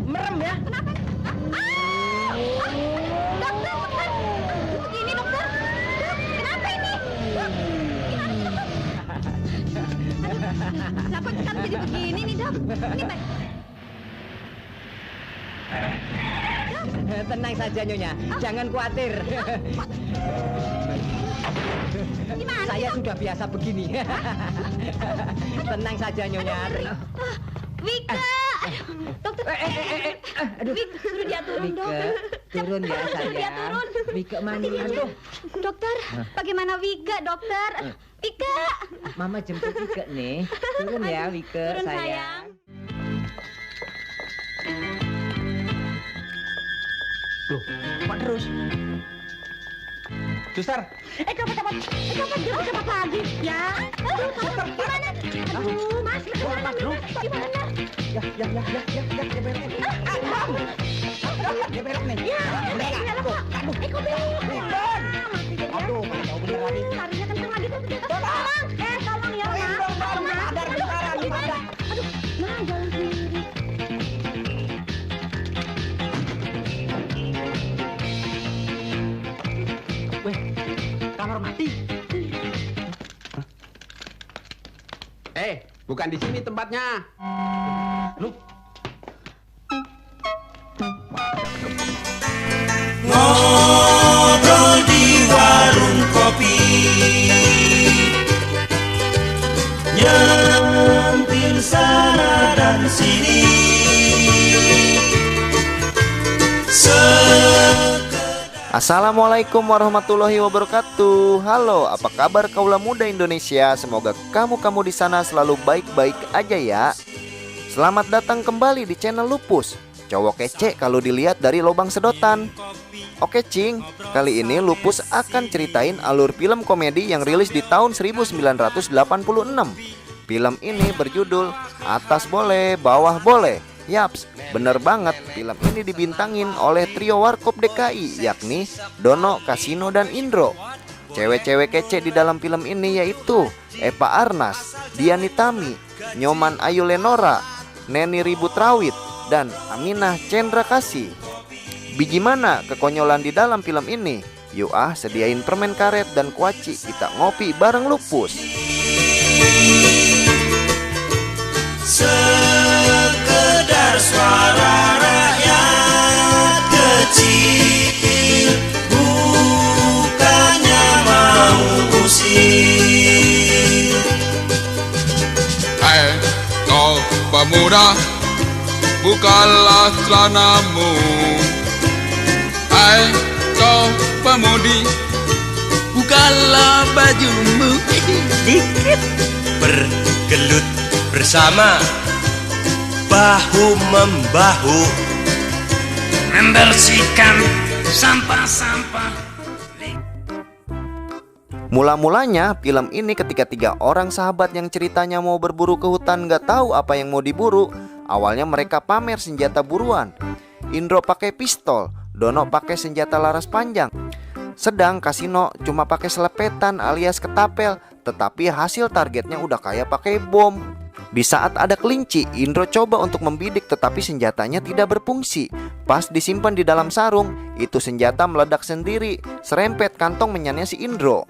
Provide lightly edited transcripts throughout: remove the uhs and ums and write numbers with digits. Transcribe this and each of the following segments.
merem ya. Kenapa? Dokter, dokter. Begini dokter. Kenapa ini? Gimana sih dokter? Kenapa sekarang jadi begini nih dok? Ini baik. Tenang saja Nyonya, jangan khawatir. Gimana Saya sih, Dok? sudah biasa begini. Tenang saja Nyonya. Wika! Dokter, Aduh. Wika, suruh dia turun, dok. Turun ya Suruh dia sayang. turun. Wika mana? Aduh, Dokter, bagaimana Wika, dokter? Wika! Mama jemput Wika nih. Turun ya Wika Turun, sayang. sayang. Loh, kok terus? Suster, Dapat lagi. Ya. Aduh, gimana? Aduh, Mas, gimana? Gimana? ya belok. Ya belok nih. Ya, Belok. kok belok? Aduh, mana tahu bener lagi. Larinya kenceng lagi tuh. Tolong. Tolong ya, Mas. Sadar beneran nih, sadar. Aduh, nah jalan sendiri. Weh, kamar mati. Bukan di sini tempatnya. Loh, Ngobrol di warung kopi, nyentil sana dan sini. Assalamualaikum warahmatullahi wabarakatuh. Halo, apa kabar kaula muda Indonesia? Semoga kamu di sana selalu baik-baik aja ya. Selamat datang kembali di channel Lupus, cowok kece kalau dilihat dari lubang sedotan. Oke cing, kali ini Lupus akan ceritain alur film komedi yang rilis di tahun 1986. Film ini berjudul Atas Boleh, Bawah Boleh. Yaps, bener banget, film ini dibintangin oleh trio Warkop DKI, yakni Dono, Kasino, dan Indro. Cewek-cewek kece di dalam film ini yaitu Eva Arnas, Diani Tami, Nyoman Ayu Lenora, Neni Ribut Rawit, dan Aminah Cendra Kasih. Bagaimana kekonyolan di dalam film ini? Yuk sediain permen karet dan kuaci, kita ngopi bareng Lupus. Sekedar suara rakyat kecil, bukannya mau usir. Hai kau pemuda, bukalah celanamu. Hai kau pemudi, Bukalah bajumu dikit, bergelut bersama, bahu membahu, membersihkan sampah-sampah. Mula-mulanya film ini ketika 3 orang sahabat yang ceritanya mau berburu ke hutan gak tahu apa yang mau diburu. Awalnya mereka pamer senjata buruan. Indro pakai pistol, Dono pakai senjata laras panjang, sedang Kasino cuma pakai selepetan alias ketapel. Tetapi hasil targetnya udah kayak pakai bom. Di saat ada kelinci, Indro coba untuk membidik tetapi senjatanya tidak berfungsi. Pas disimpan di dalam sarung, itu senjata meledak sendiri, serempet kantong menyannya si Indro.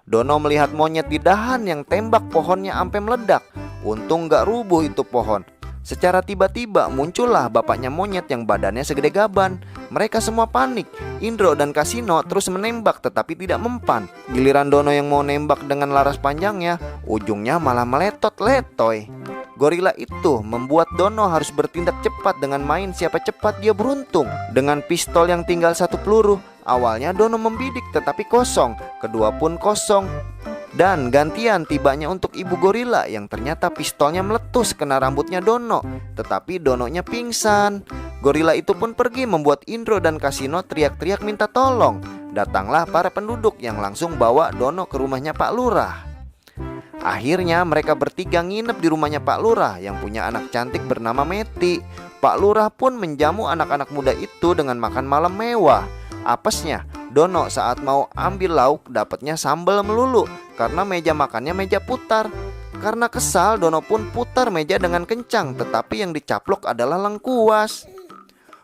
Dono melihat monyet di dahan yang tembak pohonnya ampe meledak. Untung gak rubuh itu pohon. Secara tiba-tiba muncullah bapaknya monyet yang badannya segede gaban. Mereka semua panik. Indro dan Kasino terus menembak tetapi tidak mempan. Giliran Dono yang mau nembak dengan laras panjangnya, ujungnya malah meletot-letoy. Gorila itu membuat Dono harus bertindak cepat dengan main siapa cepat dia beruntung. Dengan pistol yang tinggal 1 peluru, awalnya Dono membidik tetapi kosong, kedua pun kosong. Dan gantian tibanya untuk ibu gorila yang ternyata pistolnya meletus kena rambutnya Dono. Tetapi Dononya pingsan. Gorila itu pun pergi membuat Indro dan Kasino teriak-teriak minta tolong. Datanglah para penduduk yang langsung bawa Dono ke rumahnya Pak Lurah. Akhirnya mereka bertiga nginep di rumahnya Pak Lurah yang punya anak cantik bernama Meti. Pak Lurah pun menjamu anak-anak muda itu dengan makan malam mewah. Apesnya, Dono saat mau ambil lauk dapatnya sambal melulu karena meja makannya meja putar. Karena kesal, Dono pun putar meja dengan kencang, tetapi yang dicaplok adalah lengkuas.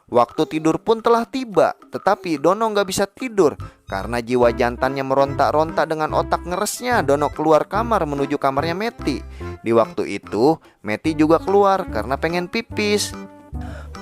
Waktu tidur pun telah tiba, tetapi Dono nggak bisa tidur karena jiwa jantannya merontak-rontak. Dengan otak ngeresnya, Dono keluar kamar menuju kamarnya Meti. Di waktu itu, Meti juga keluar karena pengen pipis.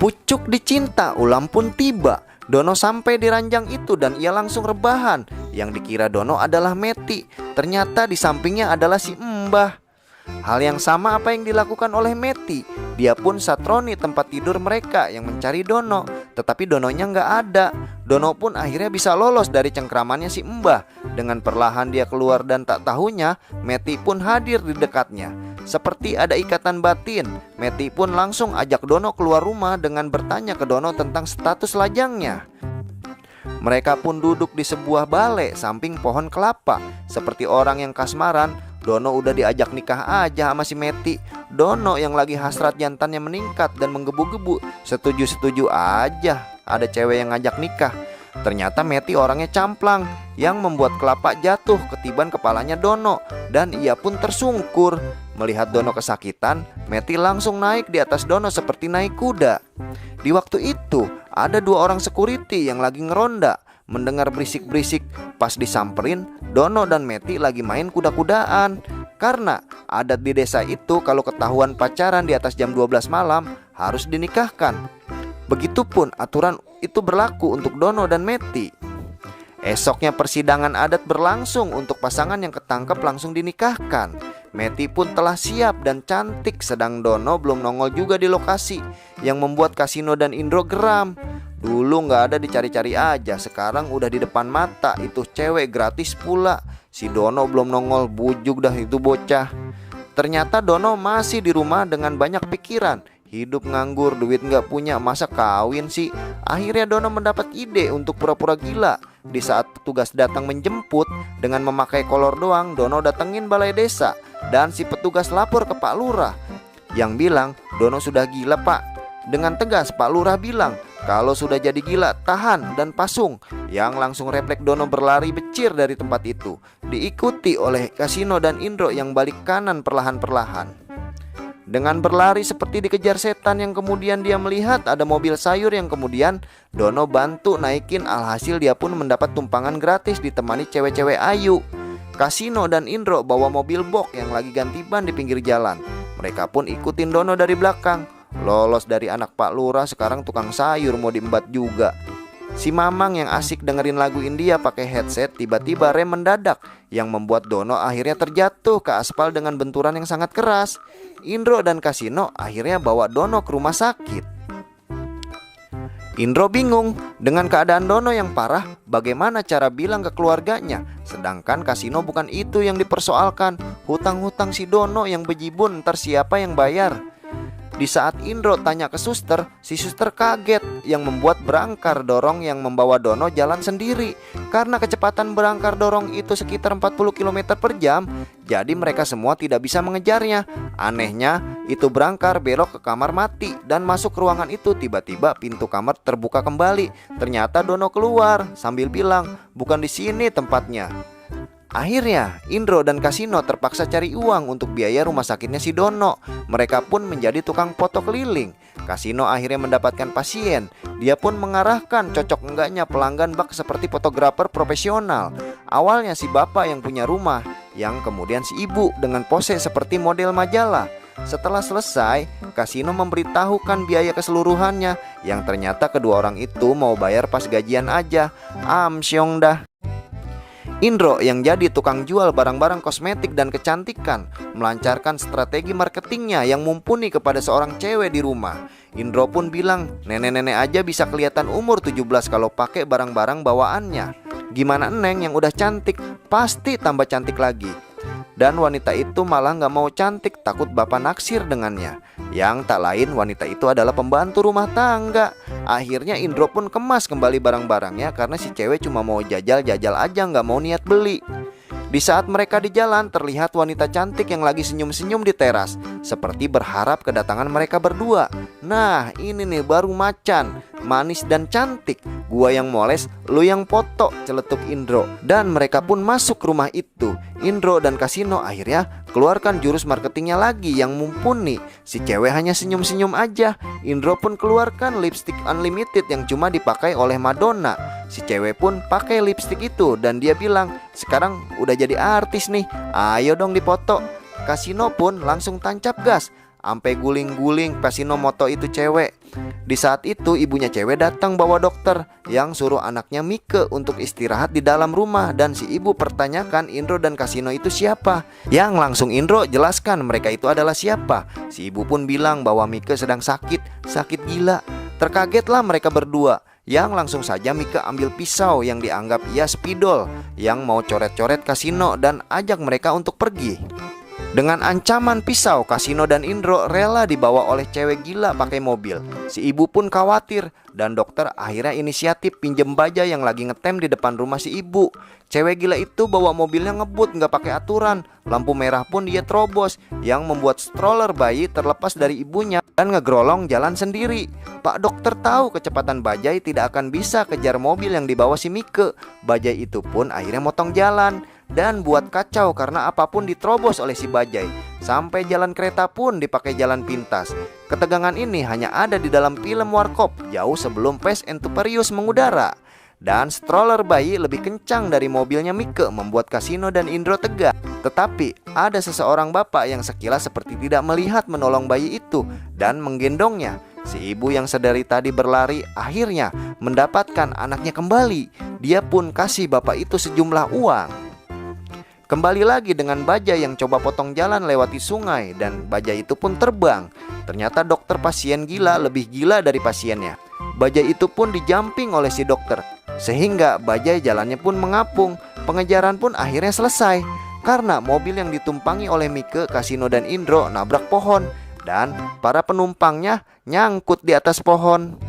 Pucuk dicinta, ulam pun tiba. Dono sampai di ranjang itu dan ia langsung rebahan. Yang dikira Dono adalah Meti, ternyata di sampingnya adalah si Mbah. Hal yang sama apa yang dilakukan oleh Meti. Dia pun satroni tempat tidur mereka yang mencari Dono, tetapi Dononya nggak ada. Dono pun akhirnya bisa lolos dari cengkramannya si Mbah. Dengan perlahan dia keluar dan tak tahunya Meti pun hadir di dekatnya. Seperti ada ikatan batin, Meti pun langsung ajak Dono keluar rumah dengan bertanya ke Dono tentang status lajangnya. Mereka pun duduk di sebuah balai samping pohon kelapa. Seperti orang yang kasmaran, Dono udah diajak nikah aja sama si Meti. Dono yang lagi hasrat jantannya meningkat dan menggebu-gebu, setuju-setuju aja ada cewek yang ngajak nikah. Ternyata Meti orangnya camplang, yang membuat kelapa jatuh ketiban kepalanya Dono, dan ia pun tersungkur. Melihat Dono kesakitan, Meti langsung naik di atas Dono seperti naik kuda. Di waktu itu ada 2 orang security yang lagi ngeronda. Mendengar berisik-berisik, pas disamperin, Dono dan Meti lagi main kuda-kudaan. Karena adat di desa itu kalau ketahuan pacaran di atas jam 12 malam harus dinikahkan. Begitupun aturan itu berlaku untuk Dono dan Meti. Esoknya persidangan adat berlangsung untuk pasangan yang ketangkep langsung dinikahkan. Meti pun telah siap dan cantik, sedang Dono belum nongol juga di lokasi, yang membuat Kasino dan Indro geram. Dulu nggak ada dicari-cari aja, sekarang udah di depan mata, itu cewek gratis pula. Si Dono belum nongol, bujuk dah itu bocah. Ternyata Dono masih di rumah dengan banyak pikiran. Hidup nganggur, duit nggak punya, masa kawin sih? Akhirnya Dono mendapat ide untuk pura-pura gila. Di saat petugas datang menjemput, dengan memakai kolor doang, Dono datengin balai desa. Dan si petugas lapor ke Pak Lurah, yang bilang Dono sudah gila Pak. Dengan tegas Pak Lurah bilang, kalau sudah jadi gila, tahan dan pasung. Yang langsung refleks Dono berlari becir dari tempat itu, diikuti oleh Kasino dan Indro yang balik kanan perlahan-perlahan. Dengan berlari seperti dikejar setan, yang kemudian dia melihat ada mobil sayur yang kemudian Dono bantu naikin. Alhasil dia pun mendapat tumpangan gratis ditemani cewek-cewek ayu. Kasino dan Indro bawa mobil box yang lagi ganti ban di pinggir jalan. Mereka pun ikutin Dono dari belakang. Lolos dari anak Pak Lurah, sekarang tukang sayur mau diembat juga. Si Mamang yang asik dengerin lagu India pakai headset, tiba-tiba rem mendadak, yang membuat Dono akhirnya terjatuh ke aspal dengan benturan yang sangat keras. Indro dan Kasino akhirnya bawa Dono ke rumah sakit. Indro bingung dengan keadaan Dono yang parah, bagaimana cara bilang ke keluarganya. Sedangkan Kasino bukan itu yang dipersoalkan, hutang-hutang si Dono yang bejibun, ntar siapa yang bayar. Di saat Indro tanya ke suster, si suster kaget, yang membuat berangkar dorong yang membawa Dono jalan sendiri. Karena kecepatan berangkar dorong itu sekitar 40 km per jam, jadi mereka semua tidak bisa mengejarnya. Anehnya, itu berangkar belok ke kamar mati dan masuk ke ruangan itu. Tiba-tiba pintu kamar terbuka kembali. Ternyata Dono keluar sambil bilang, bukan di sini tempatnya. Akhirnya Indro dan Kasino terpaksa cari uang untuk biaya rumah sakitnya si Dono. Mereka pun menjadi tukang foto keliling. Kasino akhirnya mendapatkan pasien. Dia pun mengarahkan cocok enggaknya pelanggan bak seperti fotografer profesional. Awalnya si bapak yang punya rumah, yang kemudian si ibu dengan pose seperti model majalah. Setelah selesai, Kasino memberitahukan biaya keseluruhannya, yang ternyata kedua orang itu mau bayar pas gajian aja. Amsyong dah. Indro yang jadi tukang jual barang-barang kosmetik dan kecantikan melancarkan strategi marketingnya yang mumpuni kepada seorang cewek di rumah. Indro pun bilang, nenek-nenek aja bisa kelihatan umur 17 kalau pakai barang-barang bawaannya. Gimana Neng yang udah cantik, pasti tambah cantik lagi. Dan wanita itu malah gak mau cantik, takut bapak naksir dengannya. Yang tak lain wanita itu adalah pembantu rumah tangga. Akhirnya Indro pun kemas kembali barang-barangnya karena si cewek cuma mau jajal-jajal aja, gak mau niat beli. Di saat mereka di jalan, terlihat wanita cantik yang lagi senyum-senyum di teras, seperti berharap kedatangan mereka berdua. Nah ini nih baru macan, manis dan cantik. Gua yang moles, lu yang foto, celetuk Indro. Dan mereka pun masuk ke rumah itu. Indro dan Kasino akhirnya keluarkan jurus marketingnya lagi yang mumpuni. Si cewek hanya senyum-senyum aja. Indro pun keluarkan lipstick unlimited yang cuma dipakai oleh Madonna. Si cewek pun pakai lipstick itu dan dia bilang, sekarang udah jadi artis nih, ayo dong dipoto. Kasino pun langsung tancap gas, sampai guling-guling Kasino moto itu cewek. Di saat itu ibunya cewek datang bawa dokter yang suruh anaknya Mike untuk istirahat di dalam rumah. Dan si ibu pertanyakan Indro dan Kasino itu siapa. Yang langsung Indro jelaskan mereka itu adalah siapa. Si ibu pun bilang bahwa Mike sedang sakit gila. Terkagetlah mereka berdua. Yang langsung saja Mike ambil pisau yang dianggap ia spidol, yang mau coret-coret Kasino dan ajak mereka untuk pergi. Dengan ancaman pisau, Kasino dan Indro rela dibawa oleh cewek gila pakai mobil. Si ibu pun khawatir dan dokter akhirnya inisiatif pinjem baja yang lagi ngetem di depan rumah si ibu. Cewek gila itu bawa mobilnya ngebut nggak pakai aturan. Lampu merah pun dia terobos, yang membuat stroller bayi terlepas dari ibunya dan ngegrolong jalan sendiri. Pak dokter tahu kecepatan bajai tidak akan bisa kejar mobil yang dibawa si Mike. Bajai itu pun akhirnya motong jalan dan buat kacau karena apapun diterobos oleh si bajai. Sampai jalan kereta pun dipakai jalan pintas. Ketegangan ini hanya ada di dalam film Warkop jauh sebelum Fast and Furious mengudara. Dan stroller bayi lebih kencang dari mobilnya Mike, membuat Kasino dan Indro tegang. Tetapi ada seseorang bapak yang sekilas seperti tidak melihat menolong bayi itu dan menggendongnya. Si ibu yang sedari tadi berlari akhirnya mendapatkan anaknya kembali. Dia pun kasih bapak itu sejumlah uang. Kembali lagi dengan bajai yang coba potong jalan lewati sungai dan bajai itu pun terbang. Ternyata dokter pasien gila lebih gila dari pasiennya. Bajai itu pun dijamping oleh si dokter, sehingga bajai jalannya pun mengapung. Pengejaran pun akhirnya selesai karena mobil yang ditumpangi oleh Mike, Kasino dan Indro nabrak pohon dan para penumpangnya nyangkut di atas pohon.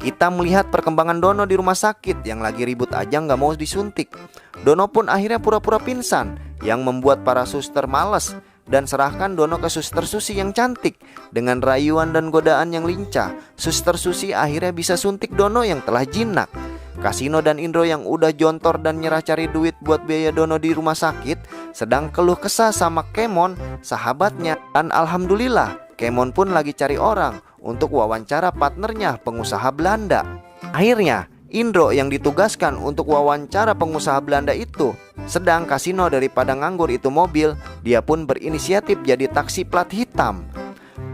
Kita melihat perkembangan Dono di rumah sakit yang lagi ribut aja nggak mau disuntik. Dono pun akhirnya pura-pura pingsan, yang membuat para suster males dan serahkan Dono ke suster Susi yang cantik. Dengan rayuan dan godaan yang lincah, suster Susi akhirnya bisa suntik Dono yang telah jinak. Kasino dan Indro yang udah jontor dan nyerah cari duit buat biaya Dono di rumah sakit sedang keluh kesah sama Kemon, sahabatnya. Dan alhamdulillah Kemon pun lagi cari orang untuk wawancara partnernya, pengusaha Belanda. Akhirnya Indro yang ditugaskan untuk wawancara pengusaha Belanda itu sedang Kasino daripada nganggur itu mobil, dia pun berinisiatif jadi taksi plat hitam.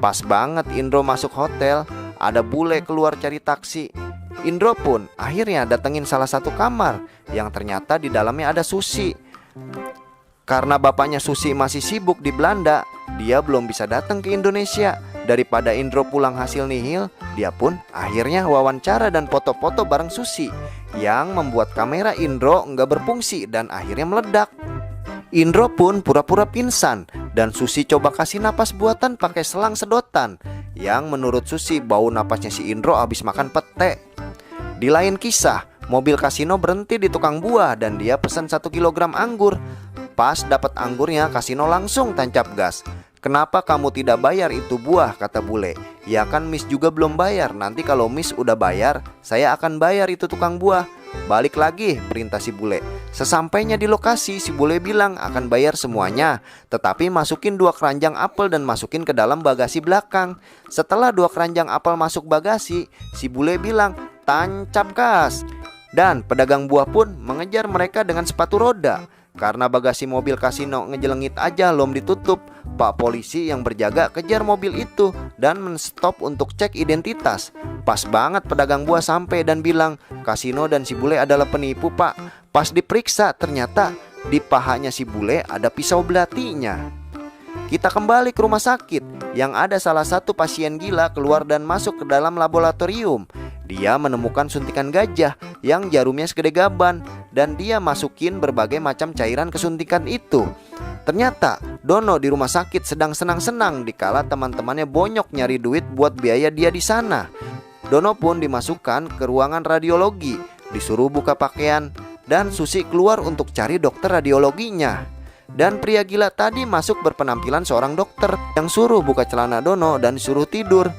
Pas banget Indro masuk hotel, ada bule keluar cari taksi. Indro pun akhirnya datengin salah satu kamar yang ternyata di dalamnya ada Susi. Karena bapaknya Susi masih sibuk di Belanda, dia belum bisa datang ke Indonesia. Daripada Indro pulang hasil nihil, dia pun akhirnya wawancara dan foto-foto bareng Susi, yang membuat kamera Indro nggak berfungsi dan akhirnya meledak. Indro pun pura-pura pingsan dan Susi coba kasih napas buatan pakai selang sedotan, yang menurut Susi bau napasnya si Indro habis makan pete. Di lain kisah, mobil Kasino berhenti di tukang buah dan dia pesan 1 kilogram anggur. Pas dapat anggurnya, Kasino langsung tancap gas. "Kenapa kamu tidak bayar itu buah?" kata bule. "Ya kan Miss juga belum bayar. Nanti kalau Miss udah bayar, saya akan bayar itu tukang buah." "Balik lagi," perintah si bule. Sesampainya di lokasi, si bule bilang akan bayar semuanya, tetapi masukin 2 keranjang apel dan masukin ke dalam bagasi belakang. Setelah 2 keranjang apel masuk bagasi, si bule bilang tancap gas. Dan pedagang buah pun mengejar mereka dengan sepatu roda. Karena bagasi mobil Kasino ngejelengit aja belum ditutup, Pak polisi yang berjaga kejar mobil itu dan menstop untuk cek identitas. Pas banget pedagang buah sampai dan bilang Kasino dan si bule adalah penipu, Pak. Pas diperiksa ternyata di pahanya si bule ada pisau belatinya. Kita kembali ke rumah sakit yang ada salah satu pasien gila keluar dan masuk ke dalam laboratorium. Dia menemukan suntikan gajah yang jarumnya segede gaban dan dia masukin berbagai macam cairan kesuntikan itu. Ternyata Dono di rumah sakit sedang senang-senang dikala teman-temannya bonyok nyari duit buat biaya dia di sana. Dono pun dimasukkan ke ruangan radiologi, disuruh buka pakaian dan Susi keluar untuk cari dokter radiologinya. Dan pria gila tadi masuk berpenampilan seorang dokter yang suruh buka celana Dono dan suruh tidur.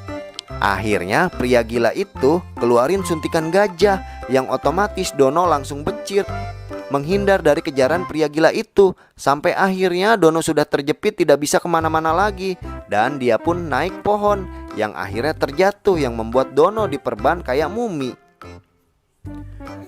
Akhirnya pria gila itu keluarin suntikan gajah yang otomatis Dono langsung becir. menghindar dari kejaran pria gila itu. Sampai akhirnya Dono sudah terjepit tidak bisa kemana-mana lagi. Dan dia pun naik pohon yang akhirnya terjatuh, yang membuat Dono diperban kayak mumi.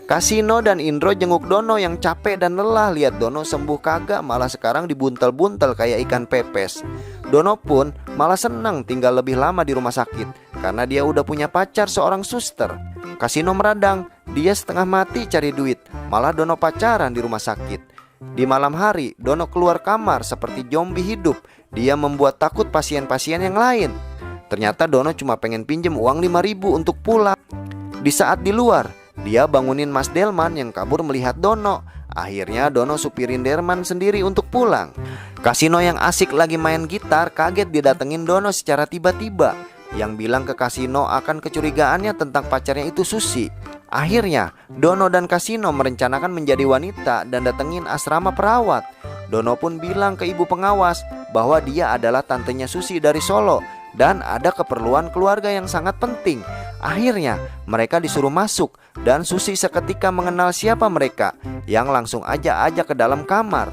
Kasino dan Indro jenguk Dono yang capek dan lelah. Lihat Dono sembuh kagak, malah sekarang dibuntel-buntel kayak ikan pepes. Dono pun malah senang tinggal lebih lama di rumah sakit karena dia udah punya pacar seorang suster. Kasino meradang, dia setengah mati cari duit, malah Dono pacaran di rumah sakit. Di malam hari Dono keluar kamar seperti zombie hidup. Dia membuat takut pasien-pasien yang lain. Ternyata Dono cuma pengen pinjem uang 5.000 untuk pulang. Di saat di luar, dia bangunin Mas Delman yang kabur melihat Dono. Akhirnya Dono supirin Derman sendiri untuk pulang. Kasino yang asik lagi main gitar kaget didatengin Dono secara tiba-tiba, yang bilang ke Kasino akan kecurigaannya tentang pacarnya itu Susi. Akhirnya Dono dan Kasino merencanakan menjadi wanita dan datengin asrama perawat. Dono pun bilang ke ibu pengawas bahwa dia adalah tantenya Susi dari Solo dan ada keperluan keluarga yang sangat penting. Akhirnya mereka disuruh masuk dan Susi seketika mengenal siapa mereka, yang langsung ajak ke dalam kamar.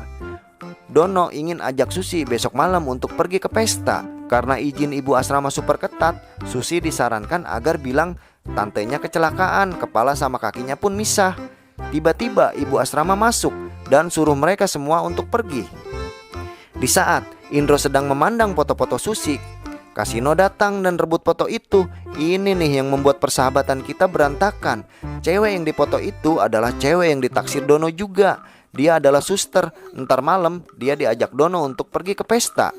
Dono ingin ajak Susi besok malam untuk pergi ke pesta. Karena izin ibu asrama super ketat, Susi disarankan agar bilang tantenya kecelakaan, kepala sama kakinya pun misah. Tiba-tiba ibu asrama masuk dan suruh mereka semua untuk pergi. Di saat Indro sedang memandang foto-foto Susi, Kasino datang dan rebut foto itu. Ini nih yang membuat persahabatan kita berantakan. Cewek yang dipoto itu adalah cewek yang ditaksir Dono juga. Dia adalah suster. Ntar malam dia diajak Dono untuk pergi ke pesta.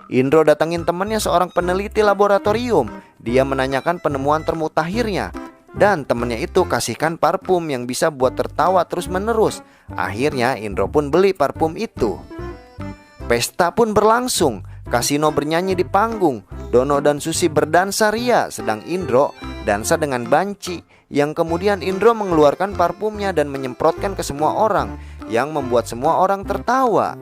Indro datangin temannya seorang peneliti laboratorium. Dia menanyakan penemuan termutakhirnya. Dan temannya itu kasihkan parfum yang bisa buat tertawa terus menerus. Akhirnya Indro pun beli parfum itu. Pesta pun berlangsung. Kasino bernyanyi di panggung. Dono dan Susi berdansa ria, sedang Indro dansa dengan banci. Yang kemudian Indro mengeluarkan parfumnya dan menyemprotkan ke semua orang, yang membuat semua orang tertawa.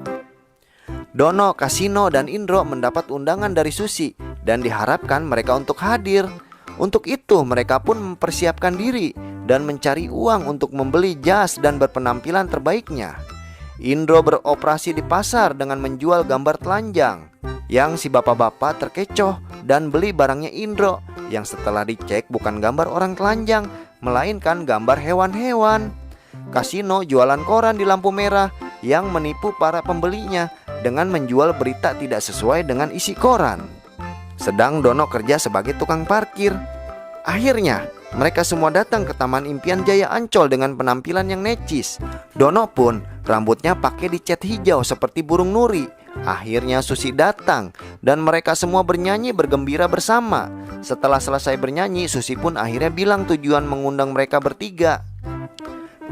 Dono, Kasino, dan Indro mendapat undangan dari Susi dan diharapkan mereka untuk hadir. Untuk itu mereka pun mempersiapkan diri dan mencari uang untuk membeli jas dan berpenampilan terbaiknya. Indro beroperasi di pasar dengan menjual gambar telanjang, yang si bapak-bapak terkecoh dan beli barangnya Indro, yang setelah dicek bukan gambar orang telanjang, melainkan gambar hewan-hewan. Kasino jualan koran di lampu merah yang menipu para pembelinya dengan menjual berita tidak sesuai dengan isi koran. Sedang Dono kerja sebagai tukang parkir. Akhirnya mereka semua datang ke Taman Impian Jaya Ancol dengan penampilan yang necis. Dono pun rambutnya pakai dicat hijau seperti burung nuri. Akhirnya Susi datang dan mereka semua bernyanyi bergembira bersama. Setelah selesai bernyanyi, Susi pun akhirnya bilang tujuan mengundang mereka bertiga.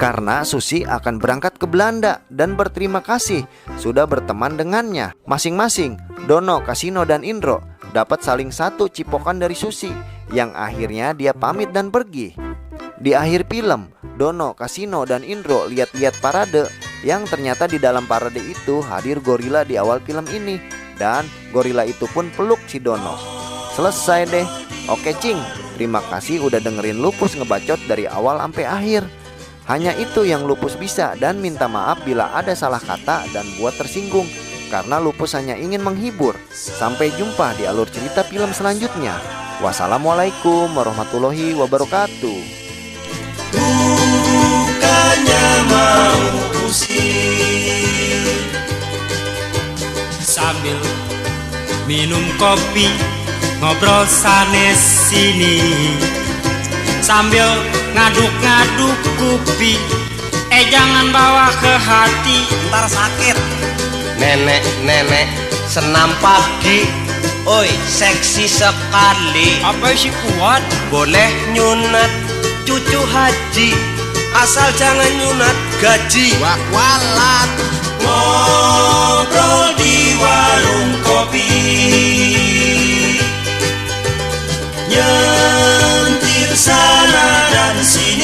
Karena Susi akan berangkat ke Belanda dan berterima kasih sudah berteman dengannya. Masing-masing Dono, Kasino, dan Indro dapat saling satu cipokan dari Susi, yang akhirnya dia pamit dan pergi. Di akhir film, Dono, Kasino, dan Indro lihat-lihat parade, yang ternyata di dalam parade itu hadir gorila di awal film ini. Dan gorila itu pun peluk si Dono. Selesai deh. Oke Cing, terima kasih udah dengerin Lupus ngebacot dari awal sampai akhir. Hanya itu yang Lupus bisa, dan minta maaf bila ada salah kata dan buat tersinggung, karena Lupus hanya ingin menghibur. Sampai jumpa di alur cerita film selanjutnya. Wassalamualaikum warahmatullahi wabarakatuh. Bukannya mau pusing, sambil minum kopi ngobrol sanes sini, sambil ngaduk-ngaduk kupi. Jangan bawa ke hati, ntar sakit. Nenek-nenek senam pagi, oi seksi sekali. Apa sih kuat? Boleh nyunat cucu haji, asal jangan nyunat gaji. Walat ngobrol di warung kopi, nyentil sana dan sini.